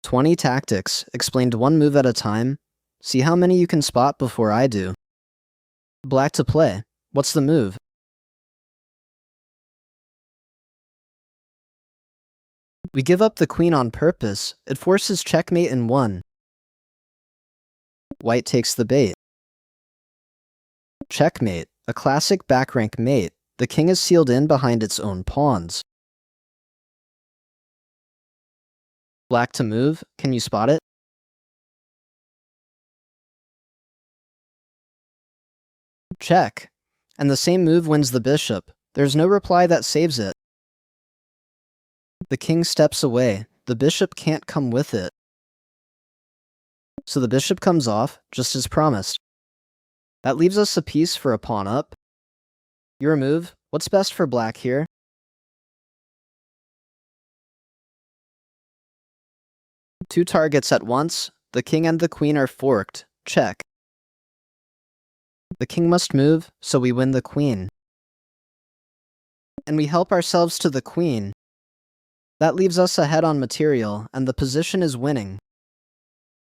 20 tactics, explained one move at a time. See how many you can spot before I do. Black to play. What's the move? We give up the queen on purpose. It forces checkmate in 1. White takes the bait. Checkmate, a classic back rank mate. The king is sealed in behind its own pawns. Black to move. Can you spot it? Check. And the same move wins the bishop. There's no reply that saves it. The king steps away. The bishop can't come with it. So the bishop comes off, just as promised. That leaves us a piece for a pawn up. Your move. What's best for black here? Two targets at once. The king and the queen are forked. Check. The king must move, so we win the queen. And we help ourselves to the queen. That leaves us ahead on material, and the position is winning.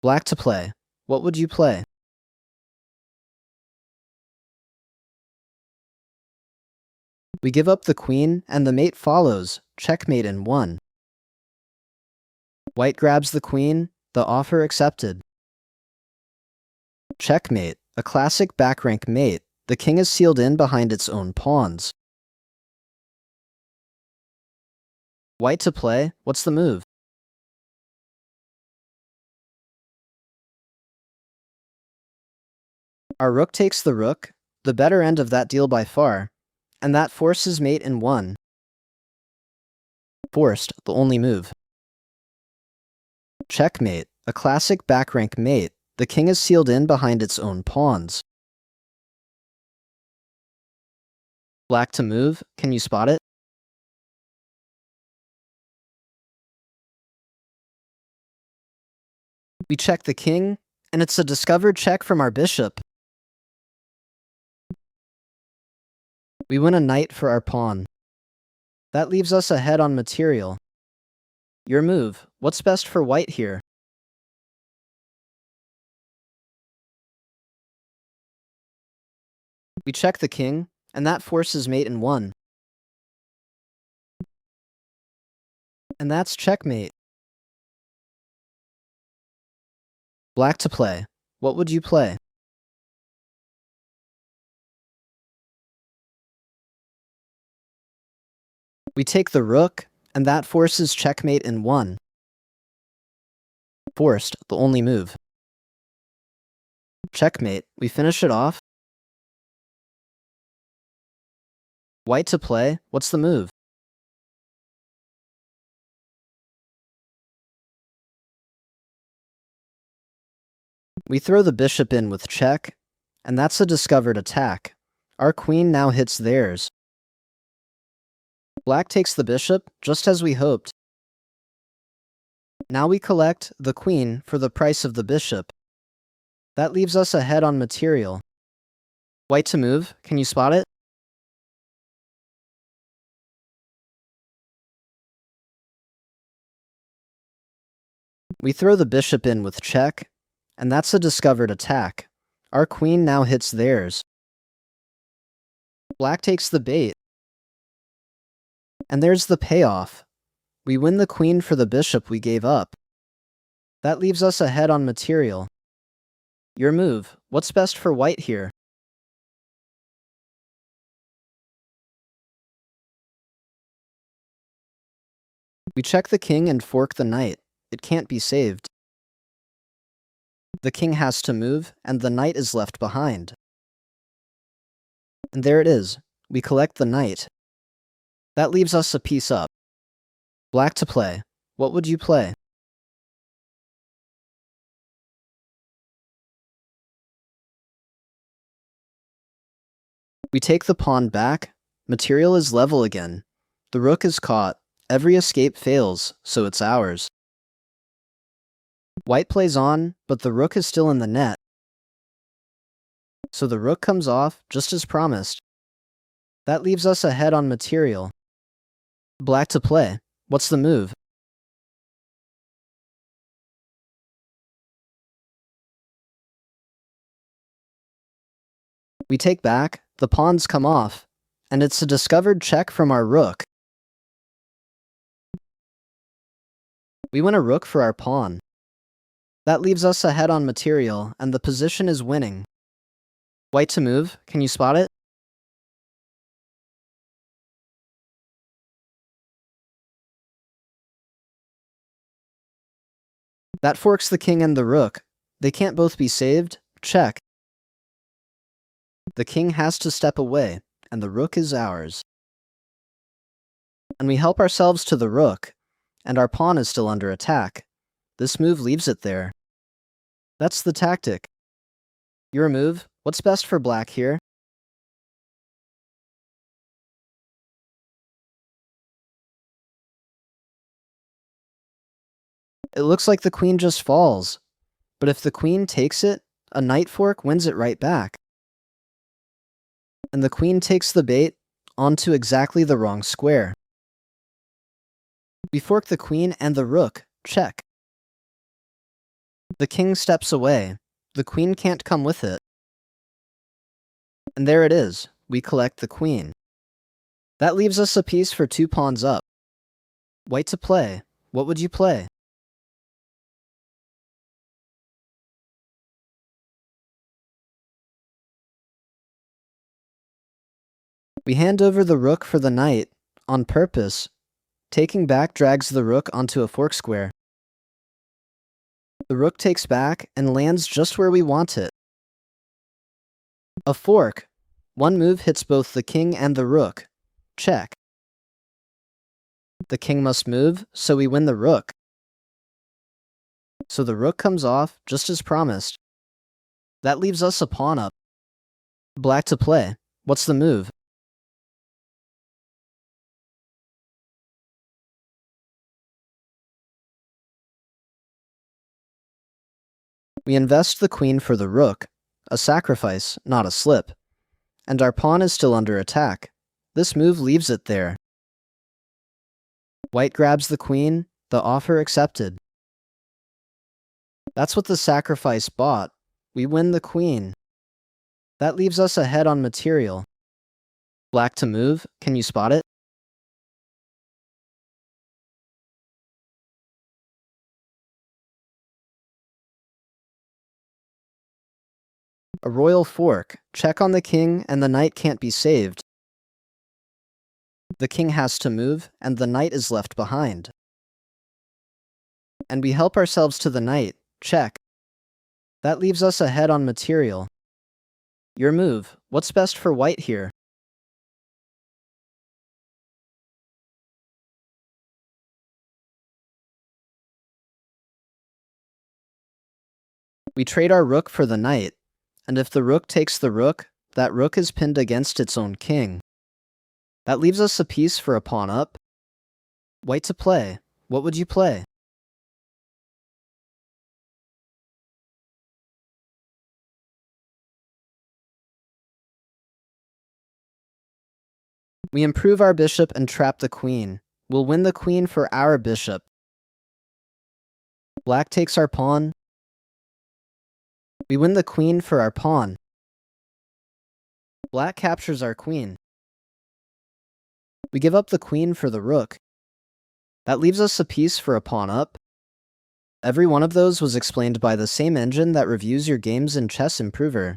Black to play. What would you play? We give up the queen, and the mate follows. Checkmate in 1. White grabs the queen. The offer accepted. Checkmate, a classic back rank mate. The king is sealed in behind its own pawns. White to play. What's the move? Our rook takes the rook, the better end of that deal by far, and that forces mate in 1. Forced, the only move. Checkmate, a classic back rank mate. The king is sealed in behind its own pawns. Black to move. Can you spot it? We check the king, and it's a discovered check from our bishop. We win a knight for our pawn. That leaves us ahead on material. Your move. What's best for white here? We check the king, and that forces mate in 1. And that's checkmate. Black to play. What would you play? We take the rook, and that forces checkmate in 1. Forced, the only move. Checkmate. We finish it off. White to play. What's the move? We throw the bishop in with check, and that's a discovered attack. Our queen now hits theirs. Black takes the bishop, just as we hoped. Now we collect the queen for the price of the bishop. That leaves us ahead on material. White to move. Can you spot it? We throw the bishop in with check, and that's a discovered attack. Our queen now hits theirs. Black takes the bait. And there's the payoff. We win the queen for the bishop we gave up. That leaves us ahead on material. Your move. What's best for white here? We check the king and fork the knight. It can't be saved. The king has to move, and the knight is left behind. And there it is. We collect the knight. That leaves us a piece up. Black to play. What would you play? We take the pawn back. Material is level again. The rook is caught. Every escape fails, so it's ours. White plays on, but the rook is still in the net. So the rook comes off, just as promised. That leaves us ahead on material. Black to play. What's the move? We take back, the pawns come off, and it's a discovered check from our rook. We win a rook for our pawn. That leaves us ahead on material, and the position is winning. White to move, can you spot it? That forks the king and the rook. They can't both be saved. Check. The king has to step away, and the rook is ours. And we help ourselves to the rook, and our pawn is still under attack. This move leaves it there. That's the tactic. Your move, what's best for black here? It looks like the queen just falls. But if the queen takes it, a knight fork wins it right back. And the queen takes the bait onto exactly the wrong square. We fork the queen and the rook. Check. The king steps away. The queen can't come with it. And there it is. We collect the queen. That leaves us a piece for 2 pawns up. White to play. What would you play? We hand over the rook for the knight, on purpose. Taking back drags the rook onto a fork square. The rook takes back and lands just where we want it. A fork. One move hits both the king and the rook. Check. The king must move, so we win the rook. So the rook comes off, just as promised. That leaves us a pawn up. Black to play. What's the move? We invest the queen for the rook, a sacrifice, not a slip. And our pawn is still under attack. This move leaves it there. White grabs the queen, the offer accepted. That's what the sacrifice bought. We win the queen. That leaves us ahead on material. Black to move, can you spot it? A royal fork. Check on the king, and the knight can't be saved. The king has to move, and the knight is left behind. And we help ourselves to the knight. Check. That leaves us ahead on material. Your move. What's best for white here? We trade our rook for the knight. And if the rook takes the rook, that rook is pinned against its own king. That leaves us a piece for a pawn up. White to play. What would you play? We improve our bishop and trap the queen. We'll win the queen for our bishop. Black takes our pawn. We win the queen for our pawn. Black captures our queen. We give up the queen for the rook. That leaves us a piece for a pawn up. Every one of those was explained by the same engine that reviews your games in ChessImprover.